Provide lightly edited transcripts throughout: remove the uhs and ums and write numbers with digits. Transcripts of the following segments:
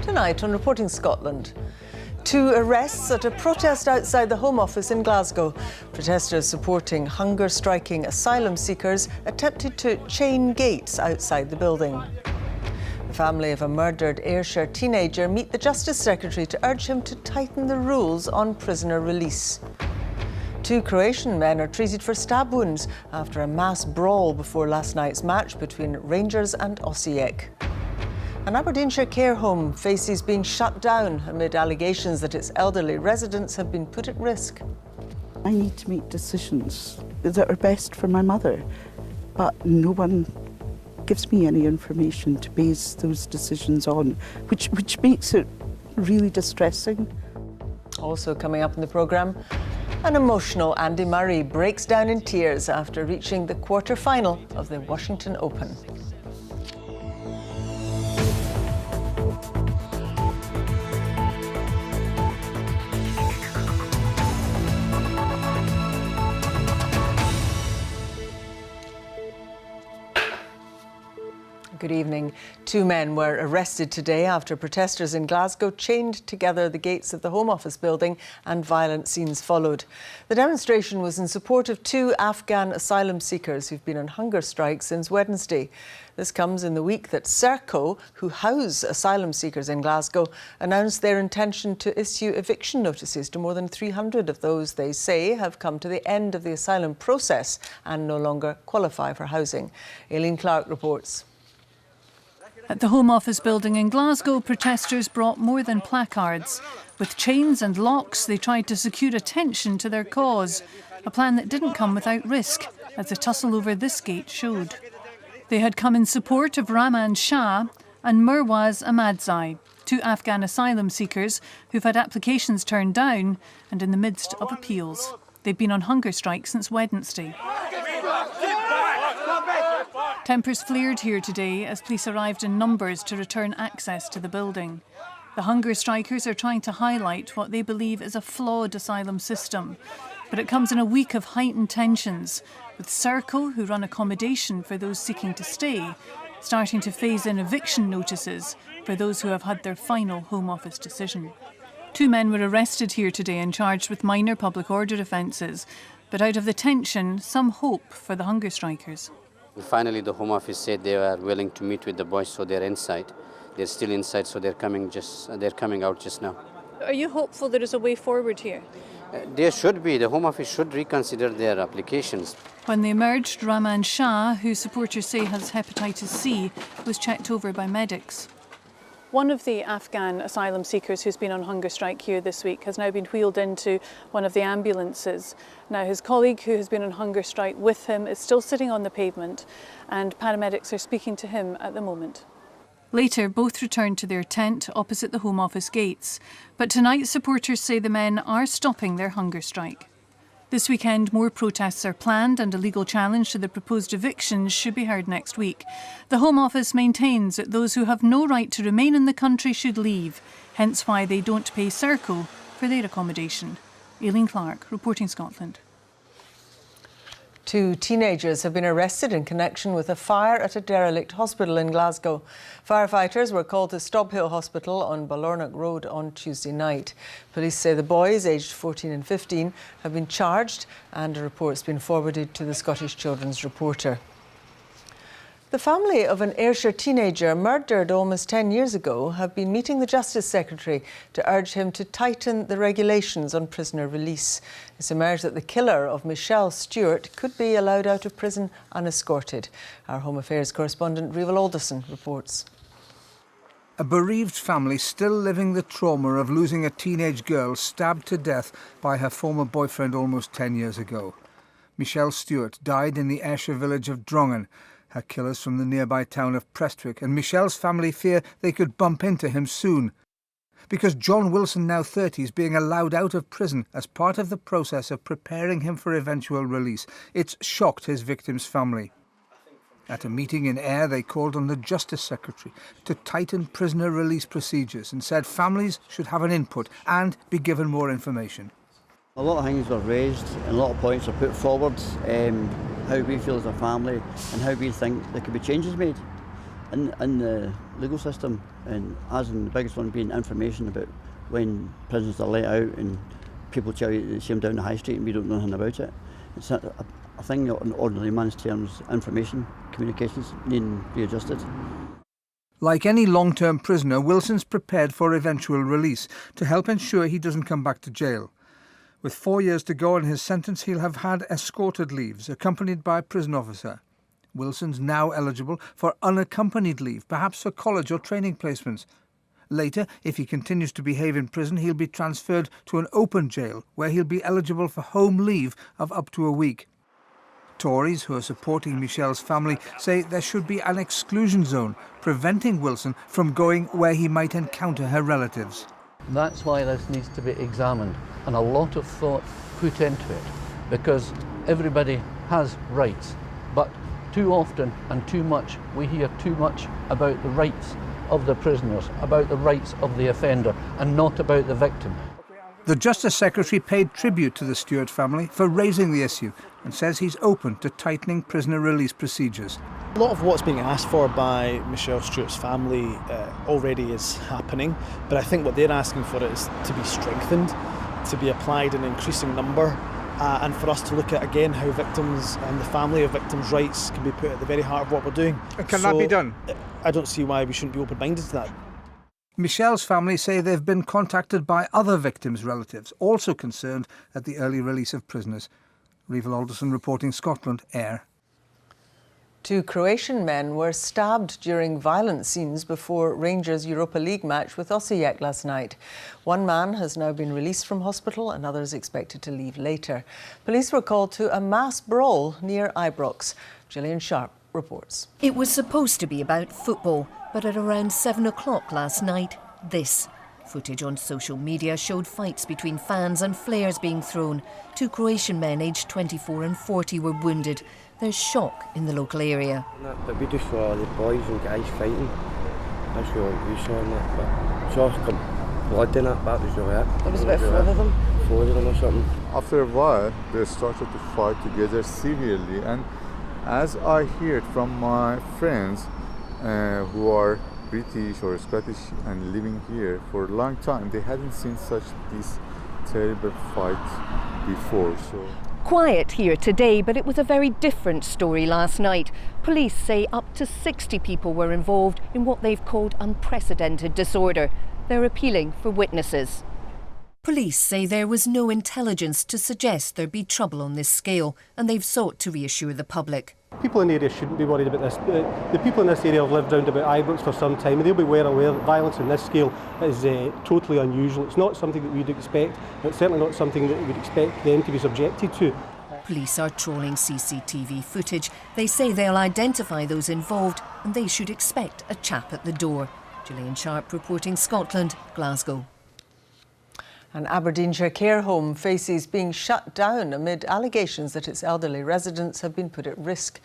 Tonight on Reporting Scotland, 2 arrests at a protest outside the Home Office in Glasgow. Protesters supporting hunger-striking asylum seekers attempted to chain gates outside the building. The family of a murdered Ayrshire teenager meet the Justice Secretary to urge him to tighten the rules on prisoner release. 2 Croatian men are treated for stab wounds after a mass brawl before last night's match between Rangers and Osijek. An Aberdeenshire care home faces being shut down amid allegations that its elderly residents have been put at risk. I need to make decisions that are best for my mother, but no one gives me any information to base those decisions on, which makes it really distressing. Also coming up in the programme, an emotional Andy Murray breaks down in tears after reaching the quarter-final of the Washington Open. Good evening. 2 men were arrested today after protesters in Glasgow chained together the gates of the Home Office building and violent scenes followed. The demonstration was in support of 2 Afghan asylum seekers who've been on hunger strike since Wednesday. This comes in the week that Serco, who house asylum seekers in Glasgow, announced their intention to issue eviction notices to more than 300 of those they say have come to the end of the asylum process and no longer qualify for housing. Aileen Clark reports. At the Home Office building in Glasgow, protesters brought more than placards. With chains and locks, they tried to secure attention to their cause, a plan that didn't come without risk, as the tussle over this gate showed. They had come in support of Rahman Shah and Mirwaz Ahmadzai, 2 Afghan asylum seekers who've had applications turned down and in the midst of appeals. They've been on hunger strike since Wednesday. Tempers flared here today as police arrived in numbers to return access to the building. The hunger strikers are trying to highlight what they believe is a flawed asylum system. But it comes in a week of heightened tensions, with Serco, who run accommodation for those seeking to stay, starting to phase in eviction notices for those who have had their final Home Office decision. 2 men were arrested here today and charged with minor public order offences. But out of the tension, some hope for the hunger strikers. Finally, the Home Office said they are willing to meet with the boys, so they're inside. They're still inside, so they're coming out just now. Are you hopeful there is a way forward here? There should be. The Home Office should reconsider their applications. When they emerged, Rahman Shah, who supporters say has hepatitis C, was checked over by medics. One of the Afghan asylum seekers who's been on hunger strike here this week has now been wheeled into one of the ambulances. Now his colleague who has been on hunger strike with him is still sitting on the pavement and paramedics are speaking to him at the moment. Later, both returned to their tent opposite the Home Office gates. But tonight, supporters say the men are stopping their hunger strike. This weekend, more protests are planned and a legal challenge to the proposed evictions should be heard next week. The Home Office maintains that those who have no right to remain in the country should leave, hence why they don't pay Serco for their accommodation. Aileen Clark, Reporting Scotland. 2 teenagers have been arrested in connection with a fire at a derelict hospital in Glasgow. Firefighters were called to Stobhill Hospital on Ballornock Road on Tuesday night. Police say the boys, aged 14 and 15, have been charged and a report's been forwarded to the Scottish Children's Reporter. The family of an Ayrshire teenager murdered almost 10 years ago have been meeting the Justice Secretary to urge him to tighten the regulations on prisoner release. It's emerged that the killer of Michelle Stewart could be allowed out of prison unescorted. Our Home Affairs correspondent Rival Alderson reports. A bereaved family still living the trauma of losing a teenage girl stabbed to death by her former boyfriend almost 10 years ago. Michelle Stewart died in the Ayrshire village of Drongan. Her killers from the nearby town of Prestwick, and Michelle's family fear they could bump into him soon. Because John Wilson, now 30, is being allowed out of prison as part of the process of preparing him for eventual release. It's shocked his victim's family. At a meeting in Ayr, they called on the Justice Secretary to tighten prisoner release procedures and said families should have an input and be given more information. A lot of things were raised and a lot of points were put forward, how we feel as a family and how we think there could be changes made. in the legal system, and as in the biggest one being information about when prisoners are let out and people tell you they see them down the high street and we don't know anything about it. It's a thing in ordinary man's terms, information, communications needing to be adjusted. Like any long-term prisoner, Wilson's prepared for eventual release to help ensure he doesn't come back to jail. With 4 years to go on his sentence, he'll have had escorted leaves, accompanied by a prison officer. Wilson's now eligible for unaccompanied leave, perhaps for college or training placements. Later, if he continues to behave in prison, he'll be transferred to an open jail, where he'll be eligible for home leave of up to a week. Tories who are supporting Michelle's family say there should be an exclusion zone, preventing Wilson from going where he might encounter her relatives. That's why this needs to be examined and a lot of thought put into it, because everybody has rights, but too often and too much we hear too much about the rights of the prisoners, about the rights of the offender, and not about the victim. The Justice Secretary paid tribute to the Stewart family for raising the issue and says he's open to tightening prisoner release procedures. A lot of what's being asked for by Michelle Stewart's family already is happening, but I think what they're asking for it is to be strengthened, to be applied in an increasing number, and for us to look at again how victims and the family of victims' rights can be put at the very heart of what we're doing. And can that be done? I don't see why we shouldn't be open-minded to that. Michelle's family say they've been contacted by other victims' relatives, also concerned at the early release of prisoners. Revel Alderson reporting, Scotland Air. 2 Croatian men were stabbed during violent scenes before Rangers' Europa League match with Osijek last night. One man has now been released from hospital, another is expected to leave later. Police were called to a mass brawl near Ibrox. Gillian Sharp reports. It was supposed to be about football, but at around 7 o'clock last night, this. Footage on social media showed fights between fans and flares being thrown. 2 Croatian men aged 24 and 40 were wounded. There's shock in the local area. But we just saw the boys and guys fighting. That's what we saw in that. But saw some blood in that, that was really it. There was about 4 of them? 4 of them or something. After a while, they started to fight together severely, and as I heard from my friends who are British or Scottish and living here for a long time, they hadn't seen such this terrible fight before. So quiet here today, but it was a very different story last night. Police say up to 60 people were involved in what they've called unprecedented disorder. They're appealing for witnesses. Police say there was no intelligence to suggest there'd be trouble on this scale, and they've sought to reassure the public. People in the area shouldn't be worried about this. The people in this area have lived round about Ibrox for some time, and they'll be well aware that violence on this scale is totally unusual. It's not something that we'd expect, and it's certainly not something that we'd expect them to be subjected to. Police are trawling CCTV footage. They say they'll identify those involved, and they should expect a chap at the door. Gillian Sharp reporting, Scotland, Glasgow. An Aberdeenshire care home faces being shut down amid allegations that its elderly residents have been put at risk.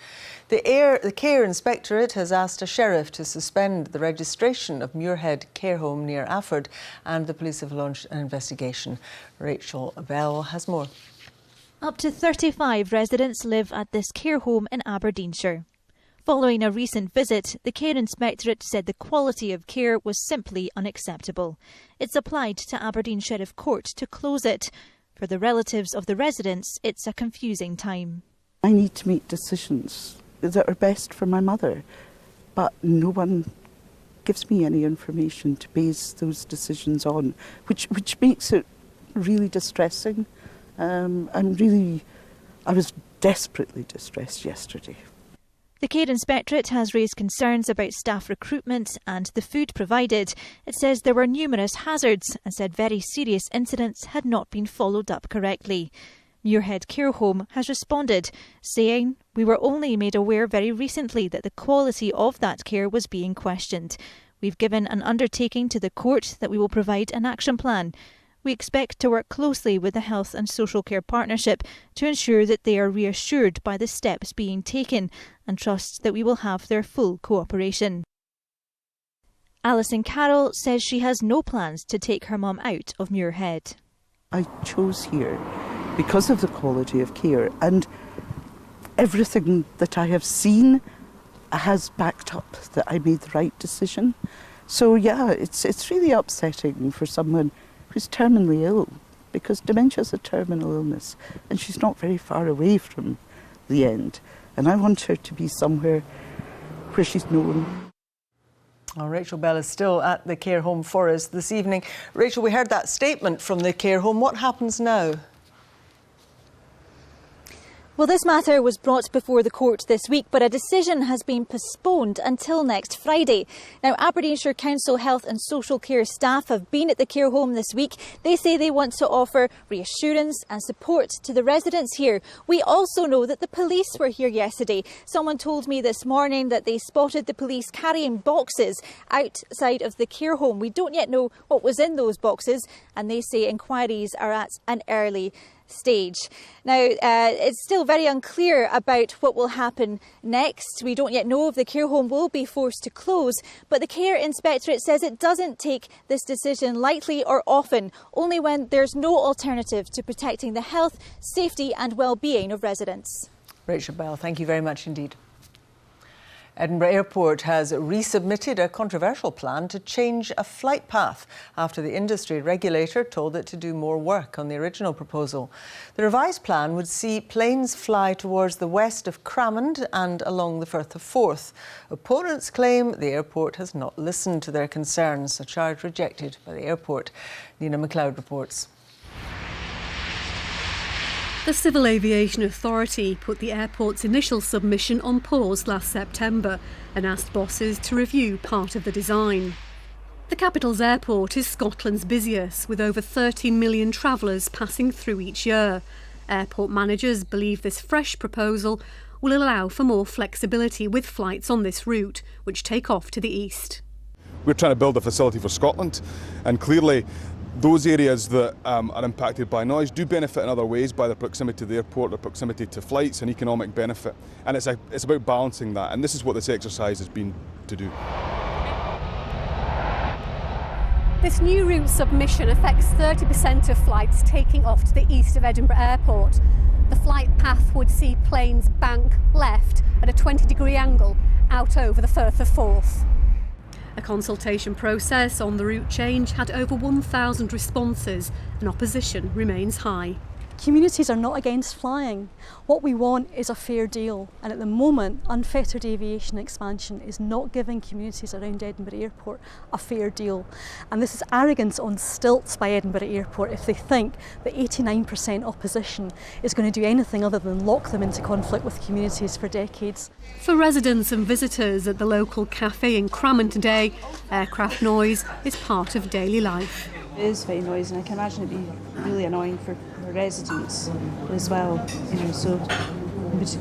The Care Inspectorate has asked a sheriff to suspend the registration of Muirhead Care Home near Afford, and the police have launched an investigation. Rachel Bell has more. Up to 35 residents live at this care home in Aberdeenshire. Following a recent visit, the Care Inspectorate said the quality of care was simply unacceptable. It's applied to Aberdeen Sheriff Court to close it. For the relatives of the residents, it's a confusing time. I need to make decisions that are best for my mother, but no one gives me any information to base those decisions on, which makes it really distressing. I was desperately distressed yesterday. The Care Inspectorate has raised concerns about staff recruitment and the food provided. It says there were numerous hazards and said very serious incidents had not been followed up correctly. Muirhead Care Home has responded, saying, "We were only made aware very recently that the quality of that care was being questioned. We've given an undertaking to the court that we will provide an action plan. We expect to work closely with the Health and Social Care Partnership to ensure that they are reassured by the steps being taken and trust that we will have their full cooperation." Alison Carroll says she has no plans to take her mum out of Muirhead. I chose here because of the quality of care, and everything that I have seen has backed up that I made the right decision. So yeah, it's really upsetting for someone who's terminally ill, because dementia is a terminal illness and she's not very far away from the end. And I want her to be somewhere where she's known. Oh, Rachel Bell is still at the care home for us this evening. Rachel, we heard that statement from the care home. What happens now? Well, this matter was brought before the court this week, but a decision has been postponed until next Friday. Now, Aberdeenshire Council Health and Social Care staff have been at the care home this week. They say they want to offer reassurance and support to the residents here. We also know that the police were here yesterday. Someone told me this morning that they spotted the police carrying boxes outside of the care home. We don't yet know what was in those boxes, and they say inquiries are at an early stage. Now, it's still very unclear about what will happen next. We don't yet know if the care home will be forced to close, but the Care Inspectorate says it doesn't take this decision lightly or often, only when there's no alternative to protecting the health, safety and well-being of residents. Rachel Bell, thank you very much indeed. Edinburgh Airport has resubmitted a controversial plan to change a flight path after the industry regulator told it to do more work on the original proposal. The revised plan would see planes fly towards the west of Cramond and along the Firth of Forth. Opponents claim the airport has not listened to their concerns, a charge rejected by the airport. Nina MacLeod reports. The Civil Aviation Authority put the airport's initial submission on pause last September and asked bosses to review part of the design. The capital's airport is Scotland's busiest, with over 30 million travellers passing through each year. Airport managers believe this fresh proposal will allow for more flexibility with flights on this route, which take off to the east. We're trying to build a facility for Scotland, and clearly those areas that are impacted by noise do benefit in other ways by the proximity to the airport, the proximity to flights and economic benefit. And it's about balancing that, and this is what this exercise has been to do. This new route submission affects 30% of flights taking off to the east of Edinburgh Airport. The flight path would see planes bank left at a 20-degree angle out over the Firth of Forth. A consultation process on the route change had over 1,000 responses, and opposition remains high. Communities are not against flying. What we want is a fair deal, and at the moment unfettered aviation expansion is not giving communities around Edinburgh Airport a fair deal. And this is arrogance on stilts by Edinburgh Airport if they think that 89% opposition is going to do anything other than lock them into conflict with communities for decades. For residents and visitors at the local cafe in Cramond today, aircraft noise is part of daily life. It is very noisy, and I can imagine it'd be really annoying for residents as well, so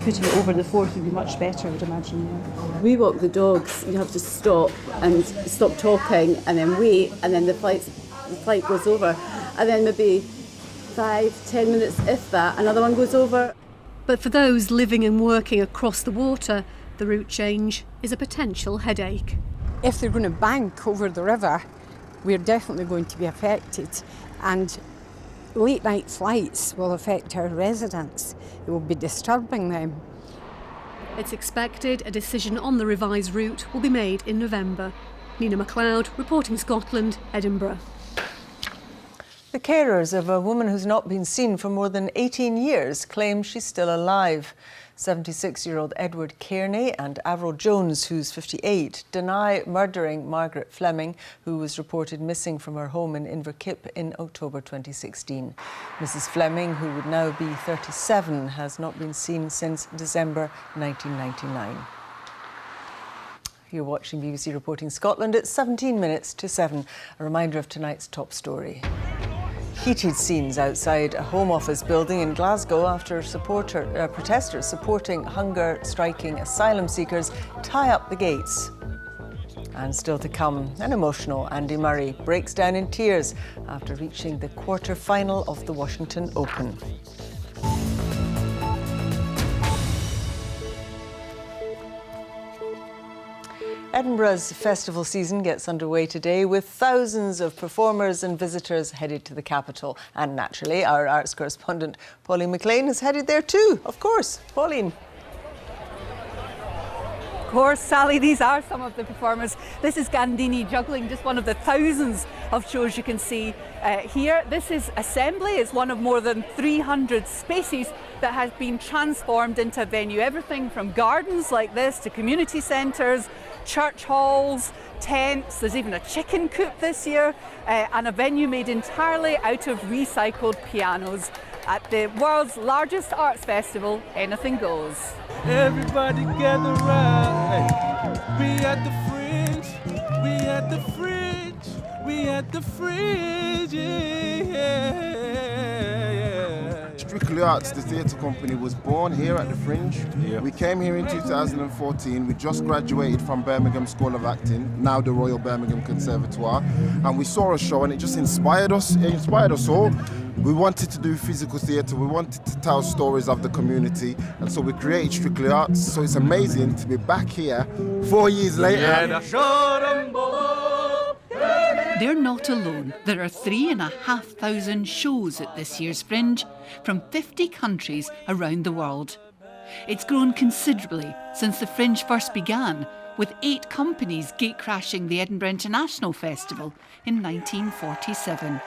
putting it over the Forth would be much better, I would imagine. Yeah. We walk the dogs, you have to stop and stop talking and then wait, and then the flight goes over, and then maybe 5-10 minutes, if that, another one goes over. But for those living and working across the water, the route change is a potential headache. If they're going to bank over the river, we're definitely going to be affected, and late night flights will affect our residents. It will be disturbing them. It's expected a decision on the revised route will be made in November. Nina MacLeod, reporting Scotland, Edinburgh. The carers of a woman who's not been seen for more than 18 years claim she's still alive. 76-year-old Edward Kearney and Avril Jones, who's 58, deny murdering Margaret Fleming, who was reported missing from her home in Inverkip in October 2016. Mrs. Fleming, who would now be 37, has not been seen since December 1999. You're watching BBC Reporting Scotland. It's 17 minutes to 7. A reminder of tonight's top story. Heated scenes outside a Home Office building in Glasgow after protesters supporting hunger-striking asylum seekers tie up the gates. And still to come, an emotional Andy Murray breaks down in tears after reaching the quarter-final of the Washington Open. Edinburgh's festival season gets underway today with thousands of performers and visitors headed to the capital. And naturally, our arts correspondent Pauline McLean is headed there too, of course. Pauline. course, Sally, these are some of the performers. This is Gandini juggling, just one of the thousands of shows you can see here. This is Assembly. It's one of more than 300 spaces that has been transformed into a venue. Everything from gardens like this to community centres, church halls, tents. There's even a chicken coop this year, and a venue made entirely out of recycled pianos. At the world's largest arts festival, anything goes. Everybody gather round. We at the fringe, we at the fringe, we at the fringe, yeah. Strictly Arts, the theatre company, was born here at the Fringe. Yeah. We came here in 2014. We just graduated from Birmingham School of Acting, now the Royal Birmingham Conservatoire, and we saw a show and it just inspired us. It inspired us all. We wanted to do physical theatre, we wanted to tell stories of the community, and so we created Strictly Arts. So it's amazing to be back here 4 years later. They're not alone. There are 3,500 shows at this year's Fringe from 50 countries around the world. It's grown considerably since the Fringe first began, with 8 companies gatecrashing the Edinburgh International Festival in 1947.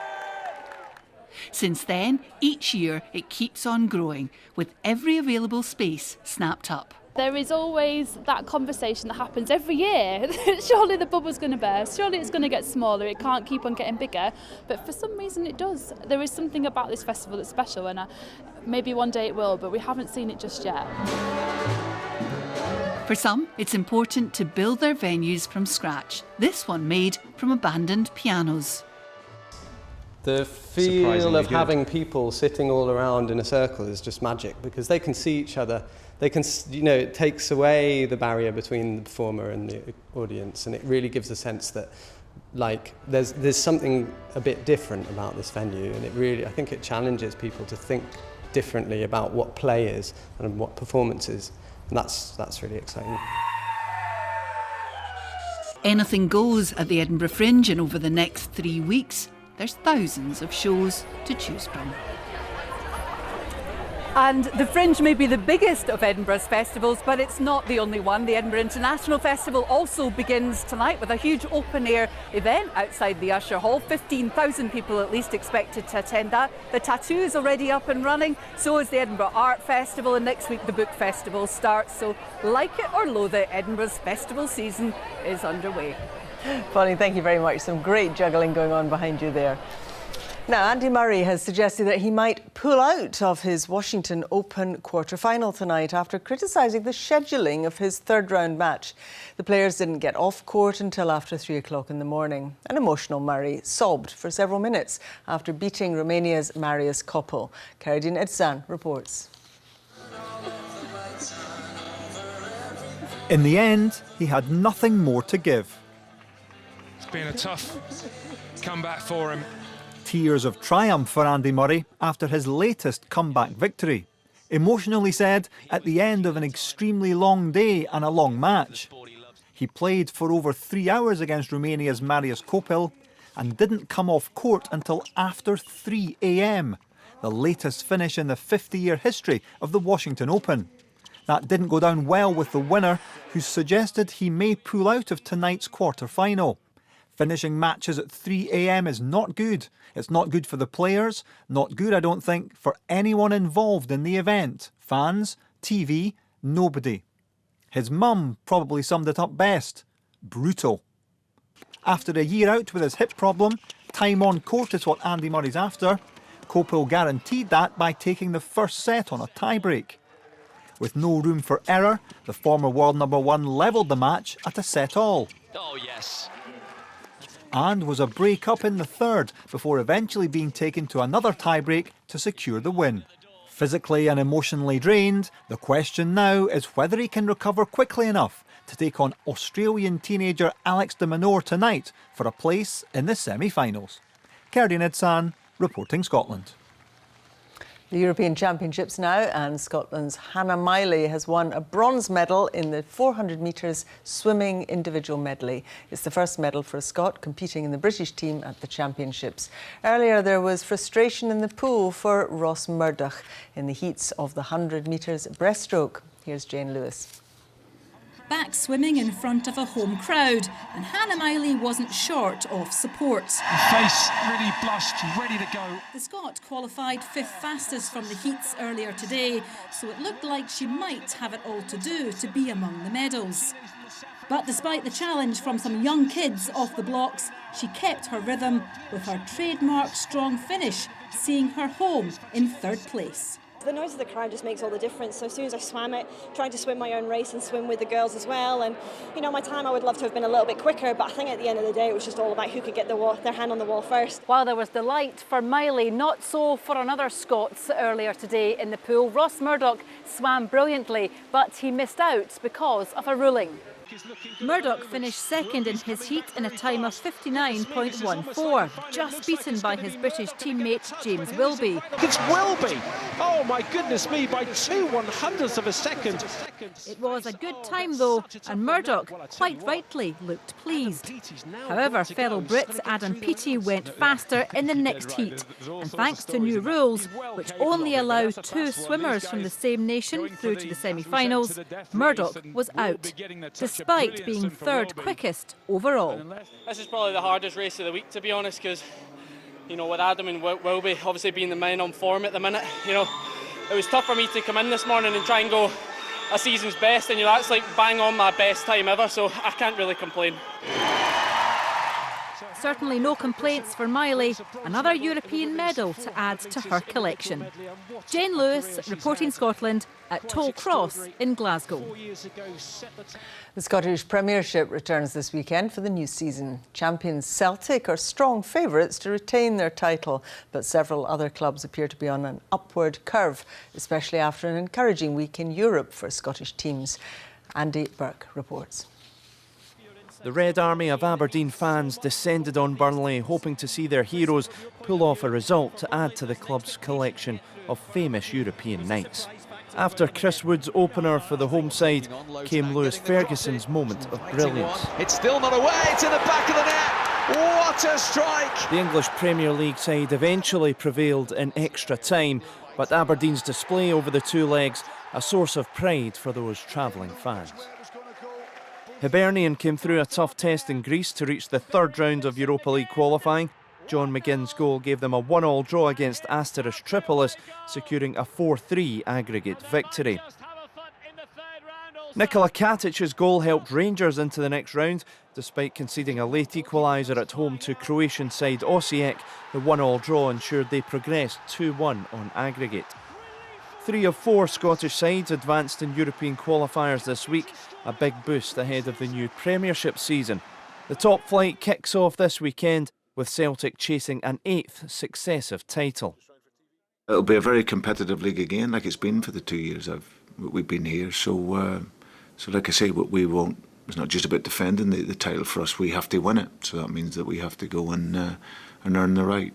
Since then, each year it keeps on growing, with every available space snapped up. There is always that conversation that happens every year. Surely the bubble's going to burst, surely it's going to get smaller, it can't keep on getting bigger. But for some reason it does. There is something about this festival that's special, and maybe one day it will, but we haven't seen it just yet. For some, it's important to build their venues from scratch. This one made from abandoned pianos. The feel of having people sitting all around in a circle is just magic, because they can see each other. They can, it takes away the barrier between the performer and the audience, and it really gives a sense that, there's something a bit different about this venue, and I think it challenges people to think differently about what play is and what performance is, and that's really exciting. Anything goes at the Edinburgh Fringe, and over the next 3 weeks, there's thousands of shows to choose from. And the Fringe may be the biggest of Edinburgh's festivals, but it's not the only one. The Edinburgh International Festival also begins tonight with a huge open-air event outside the Usher Hall. 15,000 people at least expected to attend that. The Tattoo is already up and running, so is the Edinburgh Art Festival, and next week the Book Festival starts. So, like it or loathe it, Edinburgh's festival season is underway. Bonnie, thank you very much. Some great juggling going on behind you there. Now, Andy Murray has suggested that he might pull out of his Washington Open quarter-final tonight after criticising the scheduling of his third-round match. The players didn't get off court until after 3 o'clock in the morning. An emotional Murray sobbed for several minutes after beating Romania's Marius Copil. Karadin Edsan reports. In the end, he had nothing more to give. It's been a tough comeback for him. Tears of triumph for Andy Murray after his latest comeback victory. Emotionally said, at the end of an extremely long day and a long match. He played for over 3 hours against Romania's Marius Copil and didn't come off court until after 3 a.m, the latest finish in the 50-year history of the Washington Open. That didn't go down well with the winner, who suggested he may pull out of tonight's quarter-final. Finishing matches at 3 a.m. is not good. It's not good for the players, not good, I don't think, for anyone involved in the event. Fans, TV, nobody. His mum probably summed it up best. Brutal. After a year out with his hip problem, time on court is what Andy Murray's after. Copil guaranteed that by taking the first set on a tie-break. With no room for error, the former world #1 levelled the match at a set-all. Oh, yes. And was a break-up in the third before eventually being taken to another tie-break to secure the win. Physically and emotionally drained, the question now is whether he can recover quickly enough to take on Australian teenager Alex de Minaur tonight for a place in the semi-finals. Karadin Edsan, reporting Scotland. The European Championships now, and Scotland's Hannah Miley has won a bronze medal in the 400 metres swimming individual medley. It's the first medal for a Scot competing in the British team at the Championships. Earlier there was frustration in the pool for Ross Murdoch in the heats of the 100 metres breaststroke. Here's Jane Lewis. back swimming in front of a home crowd, and Hannah Miley wasn't short of support. Her face really blushed, ready to go. The Scot qualified 5th fastest from the heats earlier today, so it looked like she might have it all to do to be among the medals. But despite the challenge from some young kids off the blocks, she kept her rhythm with her trademark strong finish, seeing her home in 3rd place. The noise of the crowd just makes all the difference. So as soon as I swam it, trying to swim my own race and swim with the girls as well. And, you know, my time I would love to have been a little bit quicker, but I think at the end of the day it was just all about who could get their hand on the wall first. While there was delight for Miley, not so for another Scots earlier today in the pool. Ross Murdoch swam brilliantly, but he missed out because of a ruling. Murdoch finished 2nd in his heat in a time of 59.14, just beaten by his British teammate James Wilby. It's Wilby! Oh my goodness me, by 2/100ths of a second. It was a good time though, and Murdoch, quite rightly, looked pleased. However, fellow Brits Adam Peaty went faster in the next heat, and thanks to new rules, which only allow 2 swimmers from the same nation through to the semi-finals, Murdoch was out, despite being 3rd quickest overall. This is probably the hardest race of the week, to be honest, because, you know, with Adam and Wilby obviously being the men on form at the minute, you know, it was tough for me to come in this morning and try and go a season's best, and, you know, that's like bang on my best time ever, so I can't really complain. Certainly no complaints for Miley, another European medal to add to her collection. Jane Lewis, reporting Scotland at Toll Cross in Glasgow. The Scottish Premiership returns this weekend for the new season. Champions Celtic are strong favourites to retain their title, but several other clubs appear to be on an upward curve, especially after an encouraging week in Europe for Scottish teams. Andy Berke reports. The Red Army of Aberdeen fans descended on Burnley, hoping to see their heroes pull off a result to add to the club's collection of famous European nights. After Chris Wood's opener for the home side came Lewis Ferguson's moment of brilliance. It's still not away, it's in the back of the net. What a strike! The English Premier League side eventually prevailed in extra time, but Aberdeen's display over the 2 legs a source of pride for those travelling fans. Hibernian came through a tough test in Greece to reach the 3rd round of Europa League qualifying. John McGinn's goal gave them a 1-1 draw against Asteris Tripolis, securing a 4-3 aggregate victory. Nikola Katic's goal helped Rangers into the next round. Despite conceding a late equaliser at home to Croatian side Osijek, the 1-1 draw ensured they progressed 2-1 on aggregate. 3 of 4 Scottish sides advanced in European qualifiers this week, a big boost ahead of the new Premiership season. The top flight kicks off this weekend, with Celtic chasing an 8th successive title. It'll be a very competitive league again, like it's been for the 2 years we've been here. So like I say, what we want, it's not just about defending the title for us, we have to win it. So that means that we have to go and earn the right.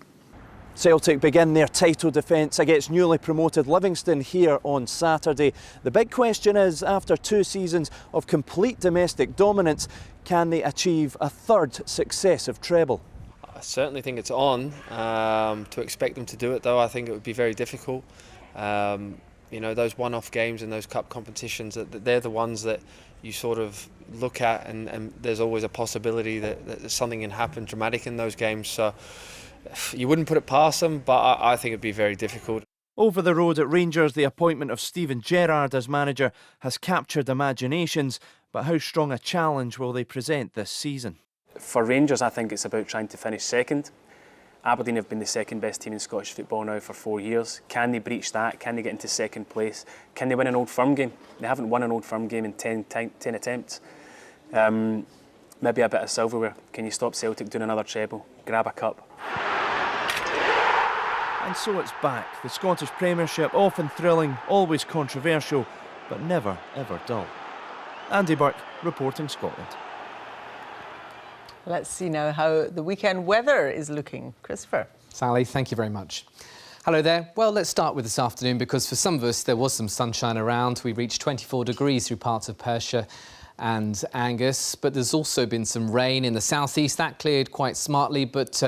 Celtic begin their title defence against newly promoted Livingston here on Saturday. The big question is, after 2 seasons of complete domestic dominance, can they achieve a 3rd successive treble? I certainly think it's on. To expect them to do it, though, I think it would be very difficult. You know, those one-off games and those cup competitions, they're the ones that you sort of look at, and there's always a possibility that something can happen dramatic in those games. So you wouldn't put it past them, but I think it'd be very difficult. Over the road at Rangers, the appointment of Steven Gerrard as manager has captured imaginations, but how strong a challenge will they present this season? For Rangers, I think it's about trying to finish 2nd. Aberdeen have been the 2nd best team in Scottish football now for 4 years. Can they breach that? Can they get into 2nd place? Can they win an Old Firm game? They haven't won an Old Firm game in 10 attempts. Maybe a bit of silverware. Can you stop Celtic doing another treble? Grab a cup. And so it's back. The Scottish Premiership, often thrilling, always controversial, but never ever dull. Andy Burke, reporting Scotland. Let's see now how the weekend weather is looking. Christopher. Sally, thank you very much. Hello there. Well, let's start with this afternoon, because for some of us there was some sunshine around. We reached 24 degrees through parts of Perthshire and Angus, but there's also been some rain in the southeast. That cleared quite smartly, but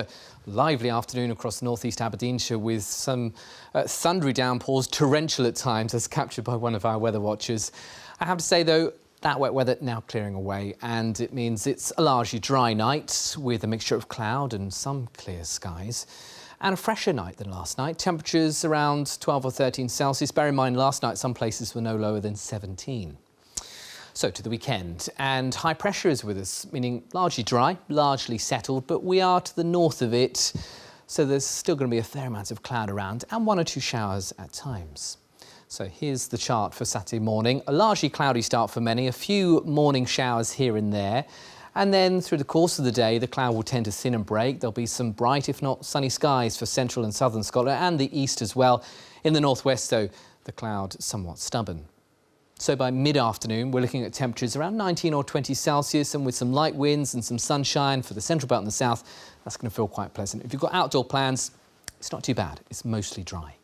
lively afternoon across northeast Aberdeenshire with some thundery downpours, torrential at times, as captured by one of our weather watchers. I have to say, though, That wet weather now clearing away, and it means it's a largely dry night with a mixture of cloud and some clear skies. And a fresher night than last night. Temperatures around 12 or 13 Celsius. Bear in mind, last night some places were no lower than 17. So to the weekend, and high pressure is with us, meaning largely dry, largely settled, but we are to the north of it, so there's still going to be a fair amount of cloud around and 1 or 2 showers at times. So here's the chart for Saturday morning. A largely cloudy start for many, a few morning showers here and there. And then through the course of the day, the cloud will tend to thin and break. There'll be some bright, if not sunny skies for central and southern Scotland and the east as well. In the northwest, though, the cloud somewhat stubborn. So by mid-afternoon, we're looking at temperatures around 19 or 20 Celsius, and with some light winds and some sunshine for the central belt and the south, that's going to feel quite pleasant. If you've got outdoor plans, it's not too bad. It's mostly dry.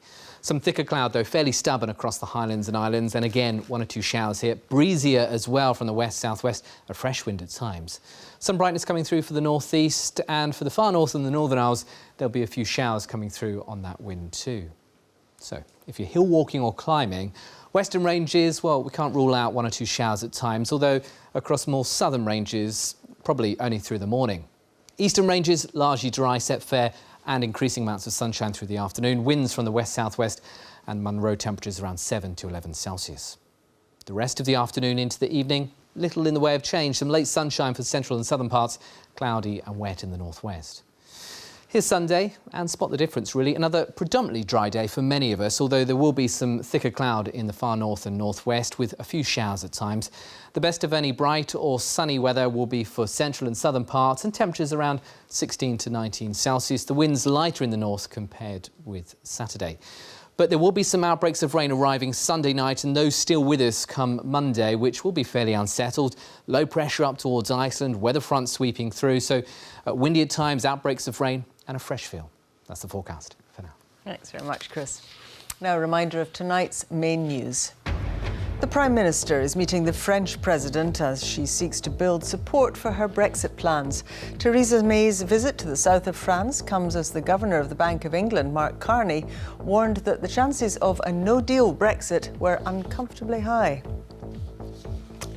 Some thicker cloud, though, fairly stubborn across the Highlands and Islands, and again, 1 or 2 showers here. Breezier as well from the west-southwest, a fresh wind at times. Some brightness coming through for the northeast, and for the far north and the Northern Isles, there'll be a few showers coming through on that wind too. So, if you're hill walking or climbing, western ranges, well, we can't rule out 1 or 2 showers at times, although across more southern ranges, probably only through the morning. Eastern ranges, largely dry, set fair, and increasing amounts of sunshine through the afternoon. Winds from the west-southwest, and Munro temperatures around 7 to 11 Celsius. The rest of the afternoon into the evening, little in the way of change. Some late sunshine for central and southern parts, cloudy and wet in the northwest. Here's Sunday, and spot the difference really. Another predominantly dry day for many of us, although there will be some thicker cloud in the far north and northwest with a few showers at times. The best of any bright or sunny weather will be for central and southern parts, and temperatures around 16 to 19 Celsius. The winds lighter in the north compared with Saturday. But there will be some outbreaks of rain arriving Sunday night, and those still with us come Monday, which will be fairly unsettled. Low pressure up towards Iceland, weather front sweeping through, so windy at times, outbreaks of rain and a fresh feel. That's the forecast for now. Thanks very much, Chris. Now a reminder of tonight's main news. The Prime Minister is meeting the French President as she seeks to build support for her Brexit plans. Theresa May's visit to the south of France comes as the Governor of the Bank of England, Mark Carney, warned that the chances of a no-deal Brexit were uncomfortably high.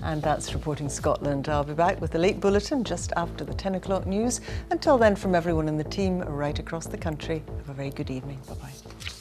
And that's Reporting Scotland. I'll be back with the late bulletin just after the 10 o'clock news. Until then, from everyone in the team right across the country, have a very good evening. Bye-bye.